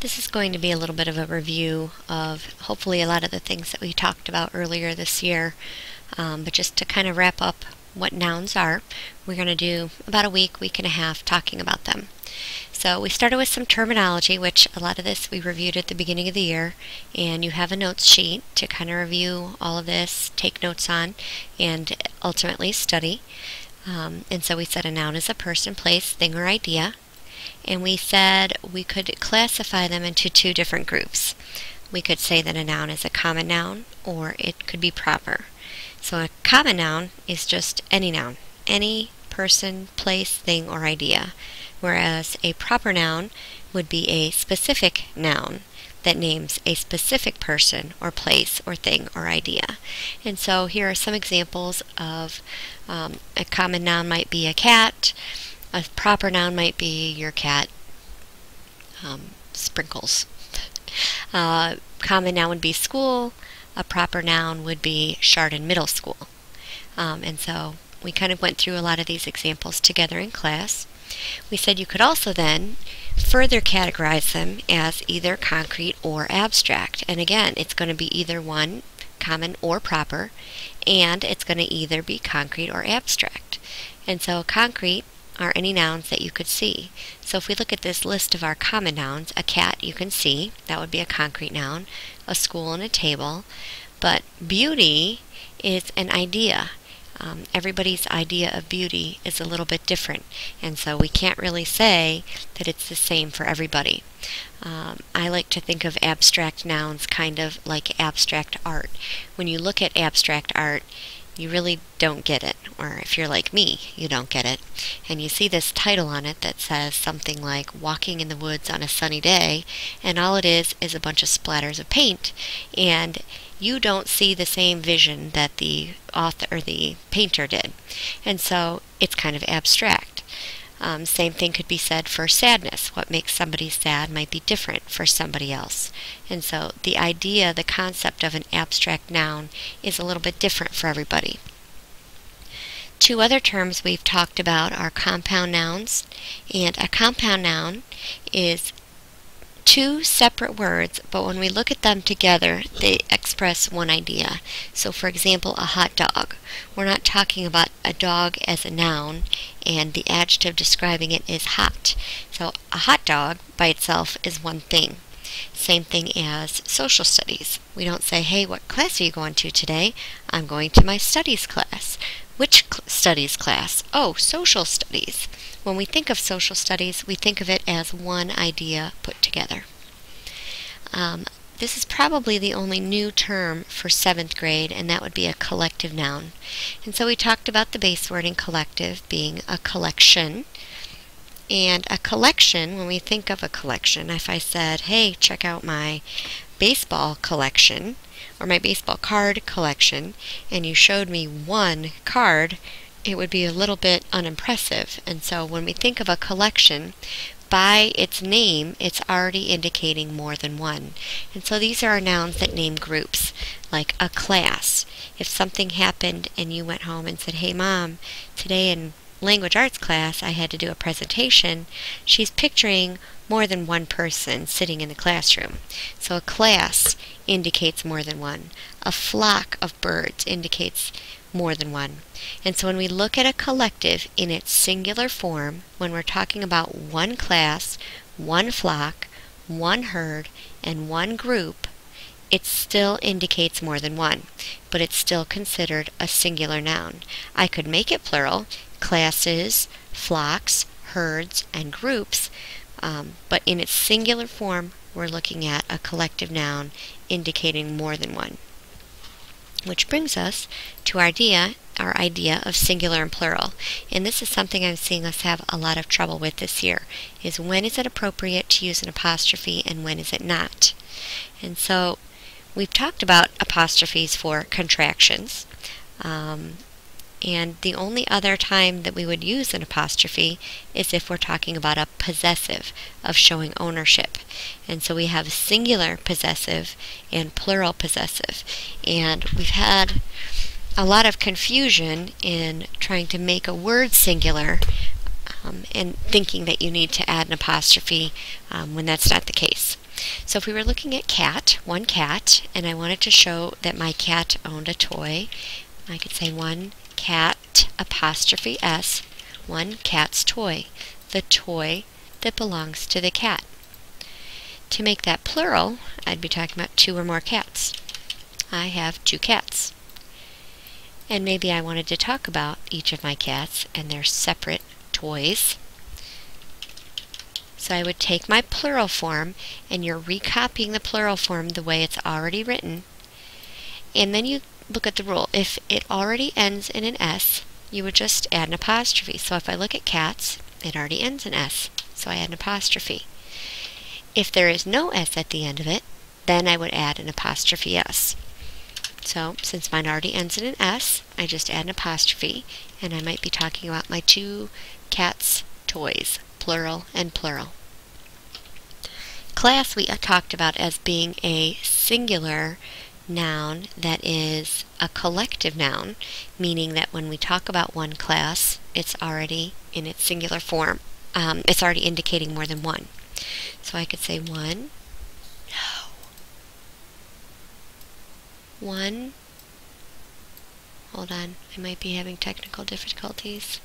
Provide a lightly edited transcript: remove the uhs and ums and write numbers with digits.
This is going to be a little bit of a review of hopefully a lot of the things that we talked about earlier this year, but just to kind of wrap up what nouns are, we're going to do about a week and a half talking about them. So we started with some terminology, which a lot of this we reviewed at the beginning of the year, and you have a notes sheet to kind of review all of this, take notes on, and ultimately study. And so we said a noun is a person, place, thing, or idea. And we said we could classify them into two different groups. We could say that a noun is a common noun, or it could be proper. So a common noun is just any noun, any person, place, thing, or idea, whereas a proper noun would be a specific noun that names a specific person or place or thing or idea. And so here are some examples of a common noun might be a cat. A proper noun might be your cat sprinkles. Common noun would be school. A proper noun would be Chardon Middle School. And so we kind of went through a lot of these examples together in class. We said you could also then further categorize them as either concrete or abstract. And again, it's going to be either one, common or proper, and it's going to either be concrete or abstract. And so concrete are any nouns that you could see. So if we look at this list of our common nouns, a cat you can see, that would be a concrete noun, a school and a table. But beauty is an idea. Everybody's idea of beauty is a little bit different, and so we can't really say that it's the same for everybody. I like to think of abstract nouns kind of like abstract art. When you look at abstract art, you really don't get it, or if you're like me, you don't get it, and you see this title on it that says something like Walking in the Woods on a Sunny Day, and all it is a bunch of splatters of paint, and you don't see the same vision that the author or the painter did, and so it's kind of abstract. Same thing could be said for sadness. What makes somebody sad might be different for somebody else. And so the idea, the concept of an abstract noun is a little bit different for everybody. Two other terms we've talked about are compound nouns. And a compound noun is two separate words, but when we look at them together, they express one idea. So for example, a hot dog. We're not talking about a dog as a noun, and the adjective describing it is hot. So a hot dog by itself is one thing. Same thing as social studies. We don't say, hey, what class are you going to today? I'm going to my studies class. Which studies class? Oh, social studies. When we think of social studies, we think of it as one idea put together. This is probably the only new term for 7th grade, and that would be a collective noun. And so we talked about the base word in collective being a collection. And a collection, when we think of a collection, if I said, hey, check out my baseball collection, or my baseball card collection, and you showed me one card, it would be a little bit unimpressive. And so when we think of a collection, by its name, it's already indicating more than one. And so these are our nouns that name groups, like a class. If something happened and you went home and said, hey Mom, today in language arts class I had to do a presentation, she's picturing more than one person sitting in the classroom. So a class indicates more than one. A flock of birds indicates more than one. And so when we look at a collective in its singular form, when we're talking about one class, one flock, one herd, and one group, it still indicates more than one, but it's still considered a singular noun. I could make it plural, classes, flocks, herds, and groups, but in its singular form, we're looking at a collective noun indicating more than one. Which brings us to our idea of singular and plural. And this is something I'm seeing us have a lot of trouble with this year, is when is it appropriate to use an apostrophe and when is it not? And so we've talked about apostrophes for contractions. And the only other time that we would use an apostrophe is if we're talking about a possessive, of showing ownership. And so we have singular possessive and plural possessive. And we've had a lot of confusion in trying to make a word singular and thinking that you need to add an apostrophe when that's not the case. So if we were looking at cat, one cat, and I wanted to show that my cat owned a toy, I could say one cat apostrophe S, one cat's toy, the toy that belongs to the cat. To make that plural, I'd be talking about two or more cats. I have two cats. And maybe I wanted to talk about each of my cats and their separate toys. So I would take my plural form, and you're recopying the plural form the way it's already written. And then you look at the rule. If it already ends in an S, you would just add an apostrophe. So if I look at cats, it already ends in S, so I add an apostrophe. If there is no S at the end of it, then I would add an apostrophe S. So since mine already ends in an S, I just add an apostrophe, and I might be talking about my two cats' toys, plural and plural. Class we talked about as being a singular noun that is a collective noun, meaning that when we talk about one class, it's already in its singular form. It's already indicating more than one. So I could say one, no, one, hold on, I might be having technical difficulties.